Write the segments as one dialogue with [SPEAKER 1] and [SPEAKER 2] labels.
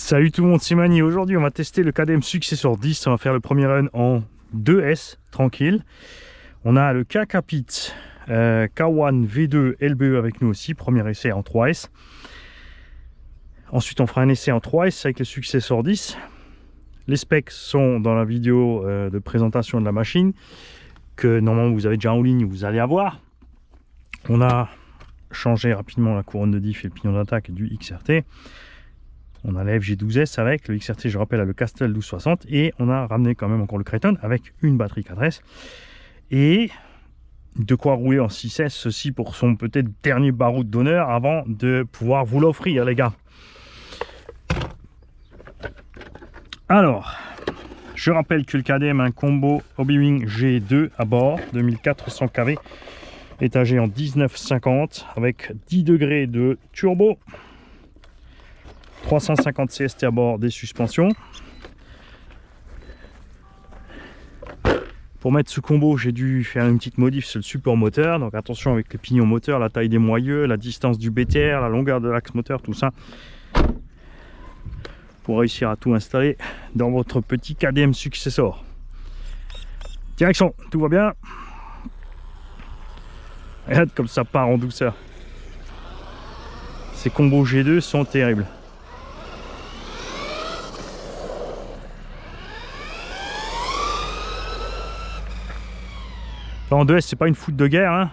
[SPEAKER 1] Salut tout le monde, c'est Mani. Aujourd'hui on va tester le KDM Successor 10. On va faire le premier run en 2S tranquille. On a le Kakapit K1 V2 LBE avec nous aussi, premier essai en 3S. Ensuite on fera un essai en 3S avec le Successor 10. Les specs sont dans la vidéo de présentation de la machine que normalement vous avez déjà en ligne, vous allez avoir. On a changé rapidement la couronne de diff et le pignon d'attaque du XRT. On a la FG12S avec, le XRT je rappelle a le Castel 1260 et on a ramené quand même encore le Kraton avec une batterie 4S et de quoi rouler en 6S, ceci pour son peut-être dernier baroud d'honneur avant de pouvoir vous l'offrir les gars. Alors, je rappelle que le KDM a un combo Hobbywing G2 à bord, 2400 kV, étagé en 1950 avec 10 degrés de turbo. 350 CST à bord des suspensions. Pour mettre ce combo, j'ai dû faire une petite modif sur le support moteur. Donc attention avec les pignons moteurs, la taille des moyeux, la distance du BTR, la longueur de l'axe moteur, tout ça. Pour réussir à tout installer dans votre petit KDM Successor. Direction, tout va bien. Regarde comme ça part en douceur. Ces combos G2 sont terribles. En 2S, c'est pas une foudre de guerre, hein.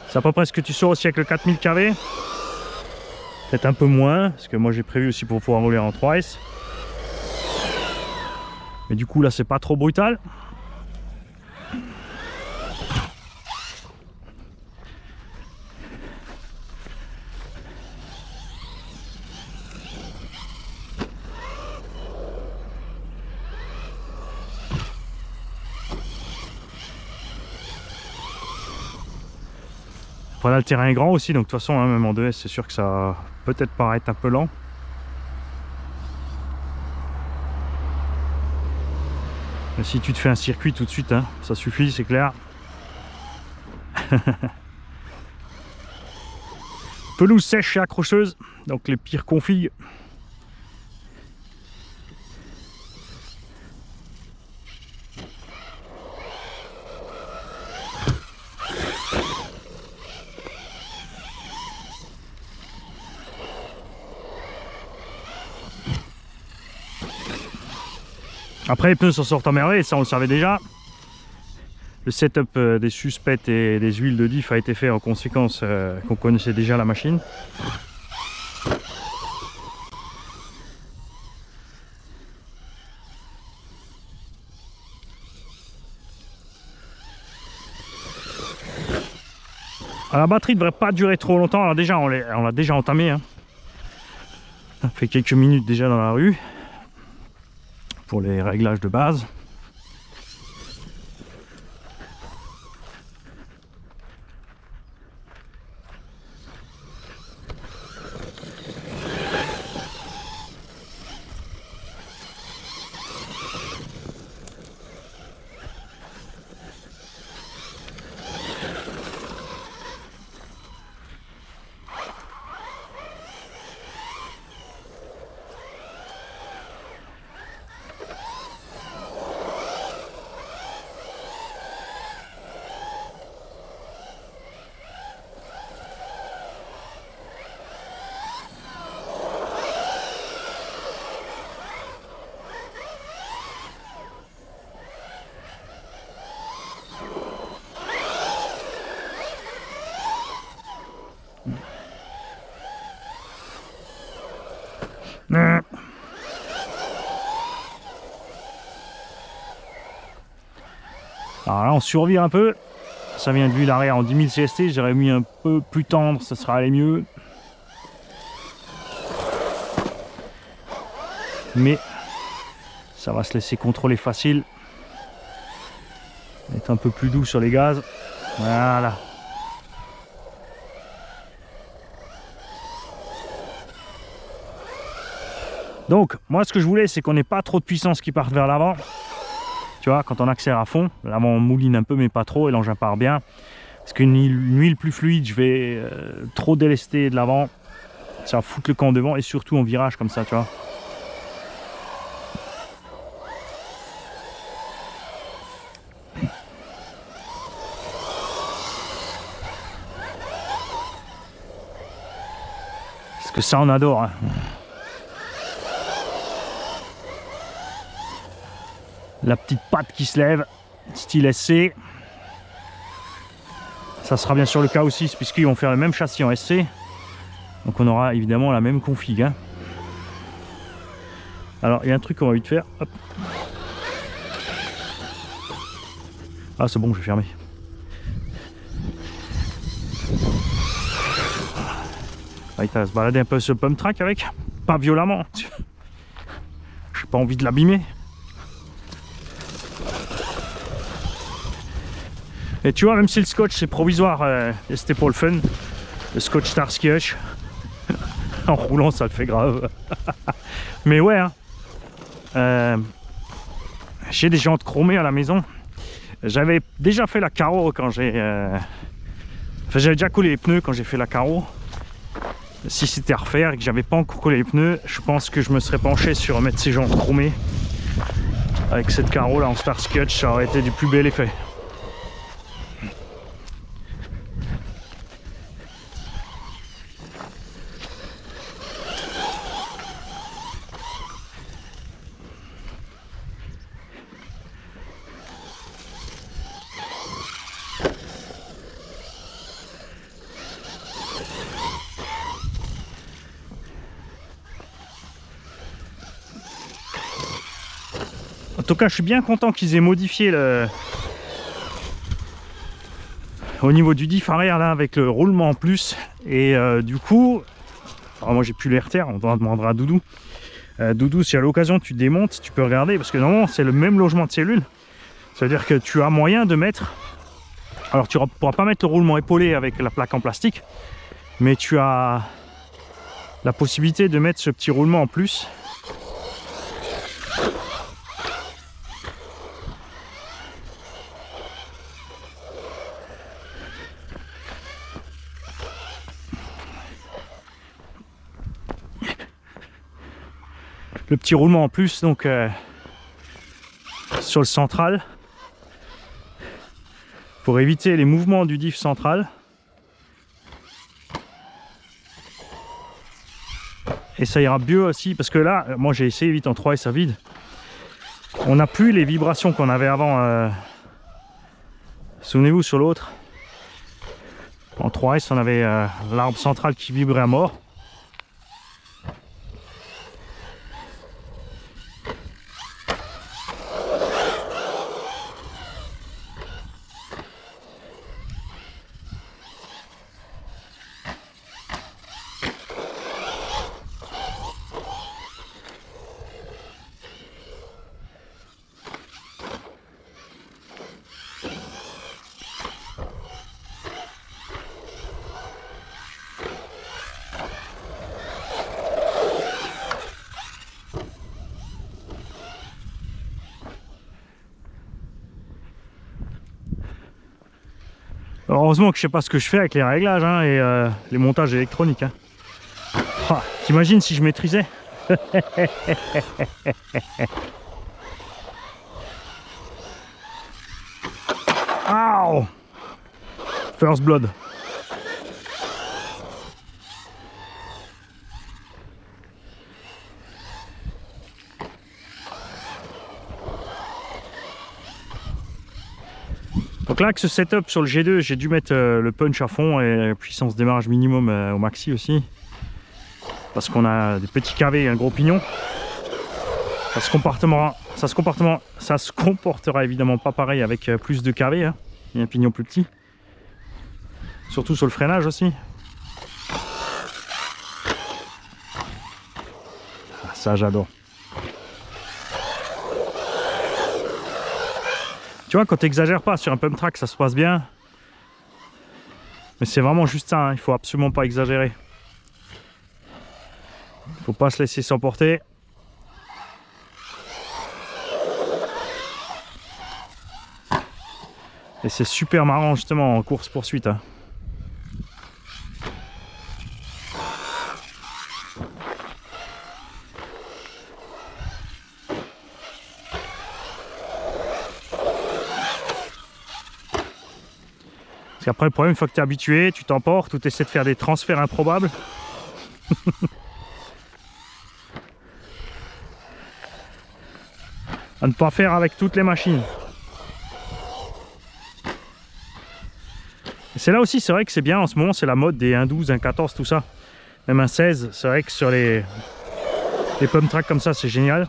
[SPEAKER 1] C'est à peu près ce que tu sors aussi avec le 4000 kV. Peut-être un peu moins, parce que moi j'ai prévu aussi pour pouvoir rouler en 3S. Mais du coup là c'est pas trop brutal. Voilà, le terrain est grand aussi, donc de toute façon, hein, même en 2S, c'est sûr que ça va peut-être paraître un peu lent. Mais si tu te fais un circuit tout de suite, hein, ça suffit, c'est clair. Pelouse sèche et accrocheuse, donc les pires configs. Après les pneus s'en sortent à merveille, ça on le savait déjà. Le setup des suspects et des huiles de diff a été fait en conséquence qu'on connaissait déjà la machine. Alors, la batterie ne devrait pas durer trop longtemps, alors déjà on l'a déjà entamé. Hein. Ça fait quelques minutes déjà dans la rue. Pour les réglages de base. Alors là on survire un peu, ça vient de l'huile arrière en 10 000 CST, j'aurais mis un peu plus tendre, ça serait allé mieux. Mais ça va se laisser contrôler facile. Être un peu plus doux sur les gaz. Voilà. Donc moi ce que je voulais c'est qu'on n'ait pas trop de puissance qui parte vers l'avant. Tu vois, quand on accélère à fond, l'avant mouline un peu mais pas trop et l'engin part bien. Parce qu'une huile plus fluide, je vais trop délester de l'avant, ça va foutre le camp devant et surtout en virage comme ça, tu vois. Parce que ça on adore, hein. La petite patte qui se lève, style SC. Ça sera bien sûr le cas aussi, puisqu'ils vont faire le même châssis en SC. Donc on aura évidemment la même config, hein. Alors il y a un truc qu'on va vite faire. Hop. Ah c'est bon, je vais fermer. Il va se balader un peu ce pump track avec. Pas violemment. J'ai pas envie de l'abîmer. Et tu vois, même si le scotch c'est provisoire, et c'était pour le fun, le scotch Starsky Hutch, en roulant ça le fait grave. Mais ouais, hein, j'ai des jantes chromées à la maison. J'avais déjà fait la carreau quand j'ai... Enfin, j'avais déjà collé les pneus quand j'ai fait la carreau. Si c'était à refaire et que j'avais pas encore collé les pneus, je pense que je me serais penché sur mettre ces jantes chromées. Avec cette carreau là en Starsky Hutch, ça aurait été du plus bel effet. En tout cas, je suis bien content qu'ils aient modifié le... au niveau du diff arrière là avec le roulement en plus. Et du coup, alors moi j'ai plus les RTR, on demandera à Doudou. Doudou, si à l'occasion tu démontes, tu peux regarder parce que normalement c'est le même logement de cellules. Ça veut dire que tu as moyen de mettre... Alors tu ne pourras pas mettre le roulement épaulé avec la plaque en plastique, mais tu as la possibilité de mettre ce petit roulement en plus. Le petit roulement en plus donc sur le central pour éviter les mouvements du diff central. Et ça ira mieux aussi parce que là, moi j'ai essayé vite en 3S à vide. On n'a plus les vibrations qu'on avait avant. Souvenez-vous sur l'autre. En 3S, on avait l'arbre central qui vibrait à mort. Heureusement que je sais pas ce que je fais avec les réglages hein, et les montages électroniques. Hein. Ah, t'imagines si je maîtrisais. Ow! First blood. Donc là avec ce setup sur le G2 j'ai dû mettre le punch à fond et puissance démarrage minimum au maxi aussi. Parce qu'on a des petits KV et un gros pignon. Ça se comportera évidemment pas pareil avec plus de KV hein, et un pignon plus petit. Surtout sur le freinage aussi. Ah, ça j'adore. Tu vois, quand tu n'exagères pas sur un pump track, ça se passe bien. Mais c'est vraiment juste ça, hein. Il faut absolument pas exagérer. Il faut pas se laisser s'emporter. Et c'est super marrant justement en course poursuite. Hein. Parce qu'après le problème, une fois que tu es habitué, tu t'emportes ou tu essaies de faire des transferts improbables. À ne pas faire avec toutes les machines. C'est là aussi, c'est vrai que c'est bien en ce moment, c'est la mode des 1.12, 1.14, tout ça. Même un 16, c'est vrai que sur les pump track comme ça, c'est génial.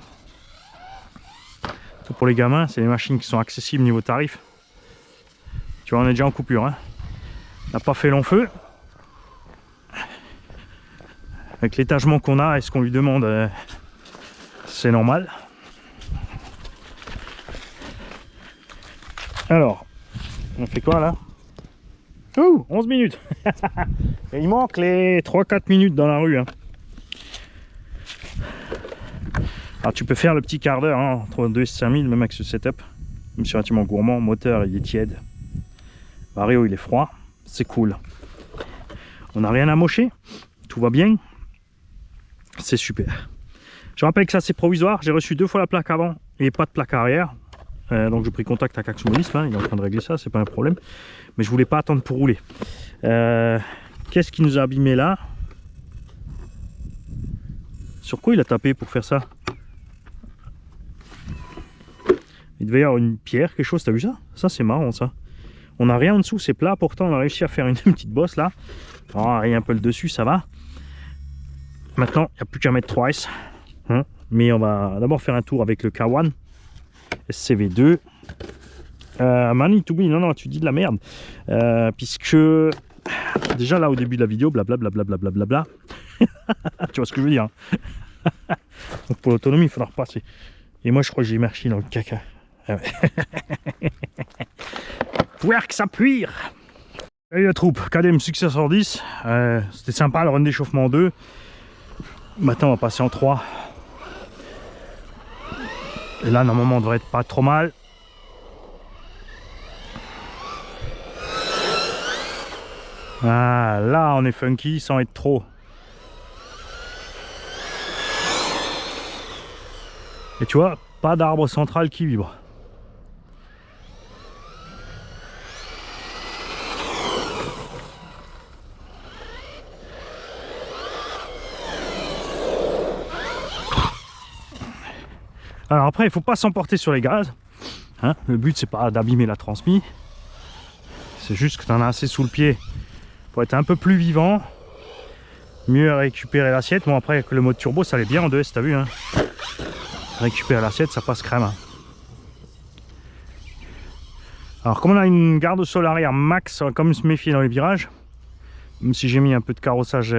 [SPEAKER 1] Tout pour les gamins, c'est des machines qui sont accessibles niveau tarif. Tu vois, on est déjà en coupure. Hein. On n'a pas fait long feu. Avec l'étagement qu'on a et ce qu'on lui demande, c'est normal. Alors, on fait quoi là? Ouh, 11 minutes. Et il manque les 3-4 minutes dans la rue. Hein. Alors tu peux faire le petit quart d'heure hein, entre 2 et 5000 même avec ce setup. Même sur un bâtiment gourmand, moteur il est tiède. Vario il est froid, c'est cool. On n'a rien à mocher, tout va bien. C'est super. Je rappelle que ça c'est provisoire, j'ai reçu 2 fois la plaque avant et pas de plaque arrière. Donc j'ai pris contact avec Axmonisme, hein, il est en train de régler ça, c'est pas un problème. Mais je voulais pas attendre pour rouler. Qu'est-ce qui nous a abîmé là? Sur quoi il a tapé pour faire ça? Il devait y avoir une pierre, quelque chose, t'as vu ça? Ça c'est marrant ça. On n'a rien en dessous, c'est plat, pourtant on a réussi à faire une petite bosse là. On a rien un peu le dessus, ça va. Maintenant, il n'y a plus qu'à mettre 3S. Hein, mais on va d'abord faire un tour avec le K1 SCV2. Manitoumi, non, tu dis de la merde. Puisque déjà là au début de la vidéo, blablabla. Tu vois ce que je veux dire. Hein. Donc pour l'autonomie, il faudra repasser. Et moi je crois que j'ai marché dans le caca. Pouvoir que ça puire. Salut la troupe, KDM Successor 10. C'était sympa le run d'échauffement 2. Maintenant on va passer en 3. Et là normalement on devrait être pas trop mal. Ah, là on est funky sans être trop. Et tu vois, pas d'arbre central qui vibre. Alors après, il ne faut pas s'emporter sur les gaz. Hein, le but, c'est pas d'abîmer la transmise. C'est juste que tu en as assez sous le pied pour être un peu plus vivant. Mieux récupérer l'assiette. Bon, après, avec le mode turbo, ça allait bien en 2S, t'as vu. Hein, récupérer l'assiette, ça passe crème. Alors, comme on a une garde au sol arrière max, on va quand même se méfier dans les virages. Même si j'ai mis un peu de carrossage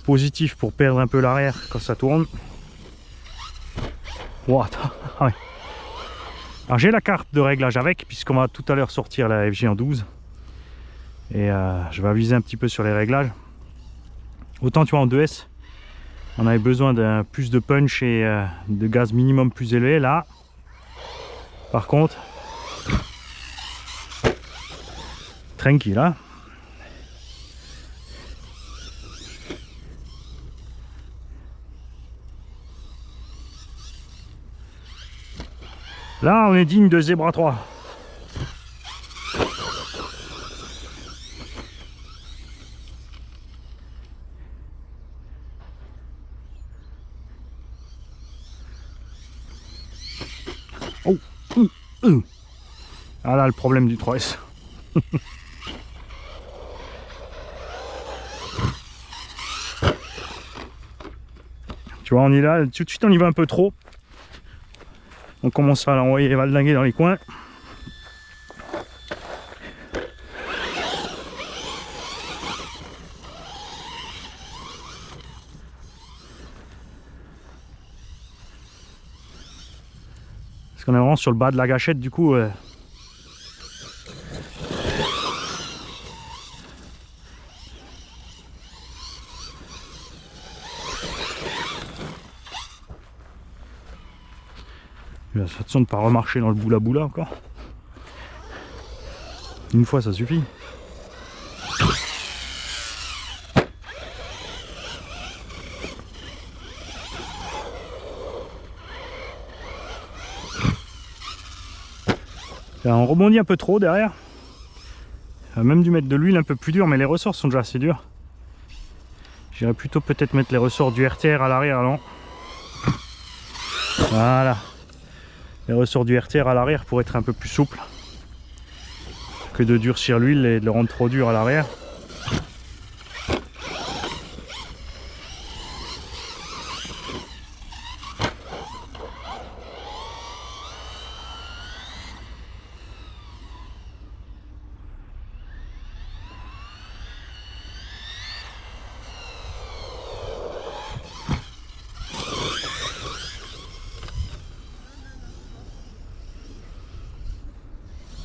[SPEAKER 1] positif pour perdre un peu l'arrière quand ça tourne. Wow, ah ouais. Alors j'ai la carte de réglage avec, puisqu'on va tout à l'heure sortir la FG en 12. Et je vais aviser un petit peu sur les réglages. Autant tu vois en 2S, on avait besoin d'un plus de punch et de gaz minimum plus élevé. Là, par contre, tranquille hein. Là, on est digne de Zebra 3. Oh, Ah là, le problème du 3S. Tu vois, on est là, tout de suite on y va un peu trop. On commence à l'envoyer valdinguer dans les coins. Parce qu'on est vraiment sur le bas de la gâchette du coup. Ça te semble pas remarcher dans le boula boula encore. Une fois ça suffit. Là, on rebondit un peu trop derrière. On a même dû mettre de l'huile un peu plus dure, mais les ressorts sont déjà assez durs. J'irais plutôt peut-être mettre les ressorts du RTR à l'arrière, non? Voilà. Les ressorts du RTR à l'arrière pour être un peu plus souple que de durcir l'huile et de le rendre trop dur à l'arrière.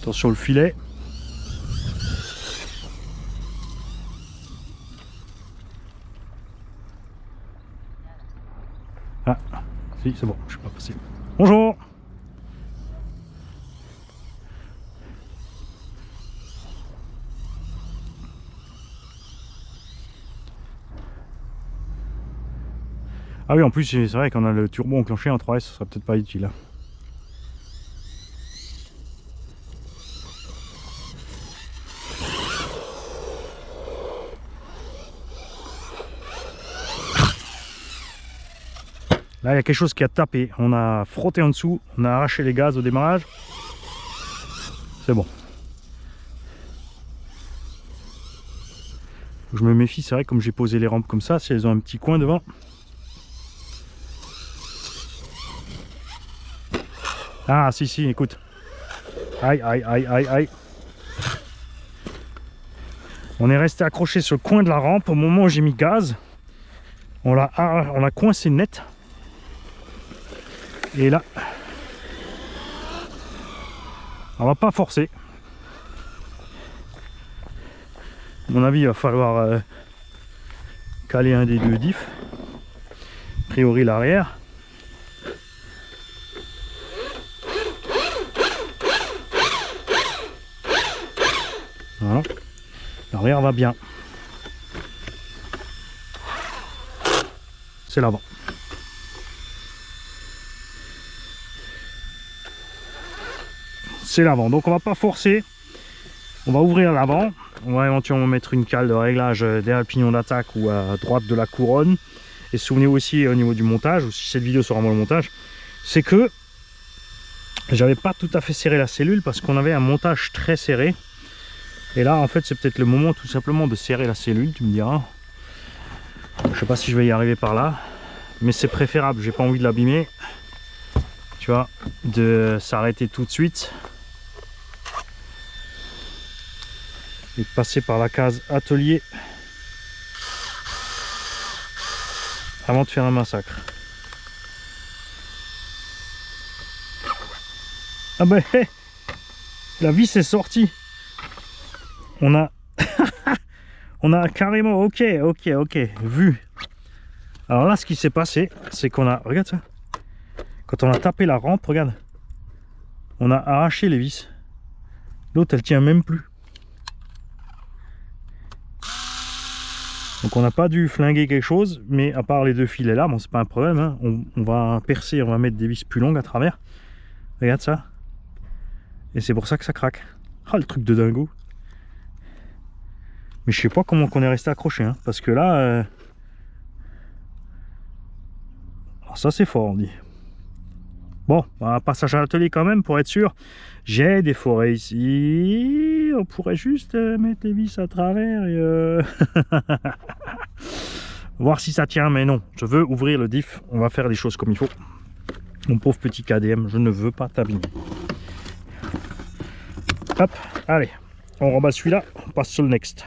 [SPEAKER 1] Attention le filet. Ah, si c'est bon, je suis pas passé. Bonjour. Ah oui, en plus c'est vrai qu'on a le turbo enclenché en 3S, ça sera peut-être pas utile. Là, il y a quelque chose qui a tapé. On a frotté en dessous, on a arraché les gaz au démarrage. C'est bon. Je me méfie, c'est vrai, comme j'ai posé les rampes comme ça, si elles ont un petit coin devant. Ah, si, écoute. Aïe, aïe, aïe, aïe, aïe. On est resté accroché sur le coin de la rampe au moment où j'ai mis gaz. On l'a coincé net. Et là, on va pas forcer. À mon avis, il va falloir caler un des deux diffs. A priori, l'arrière. Voilà. L'arrière va bien. C'est l'avant. C'est l'avant, donc on va pas forcer, on va ouvrir l'avant, on va éventuellement mettre une cale de réglage derrière le pignon d'attaque ou à droite de la couronne. Et souvenez-vous aussi au niveau du montage, ou si cette vidéo sera vraiment le montage, c'est que j'avais pas tout à fait serré la cellule parce qu'on avait un montage très serré. Et là en fait c'est peut-être le moment tout simplement de serrer la cellule, tu me diras. Je sais pas si je vais y arriver par là, mais c'est préférable, j'ai pas envie de l'abîmer, tu vois, de s'arrêter tout de suite et de passer par la case atelier avant de faire un massacre. Ah ben la vis est sortie. On a on a carrément ok vu. Alors là ce qui s'est passé c'est qu'on a, regarde ça, quand on a tapé la rampe, regarde, on a arraché les vis. L'autre elle tient même plus. Donc on n'a pas dû flinguer quelque chose, mais à part les deux filets là, bon c'est pas un problème, hein. On va percer, on va mettre des vis plus longues à travers. Regarde ça. Et c'est pour ça que ça craque. Ah le truc de dingo. Mais je sais pas comment qu'on est resté accroché, hein, parce que là... Alors ça c'est fort on dit. Bon, un passage à l'atelier quand même pour être sûr. J'ai des forêts ici. On pourrait juste mettre les vis à travers et voir si ça tient, mais non. Je veux ouvrir le diff. On va faire les choses comme il faut. Mon pauvre petit KDM, je ne veux pas t'abîmer. Hop, allez. On remballe celui-là. On passe sur le next.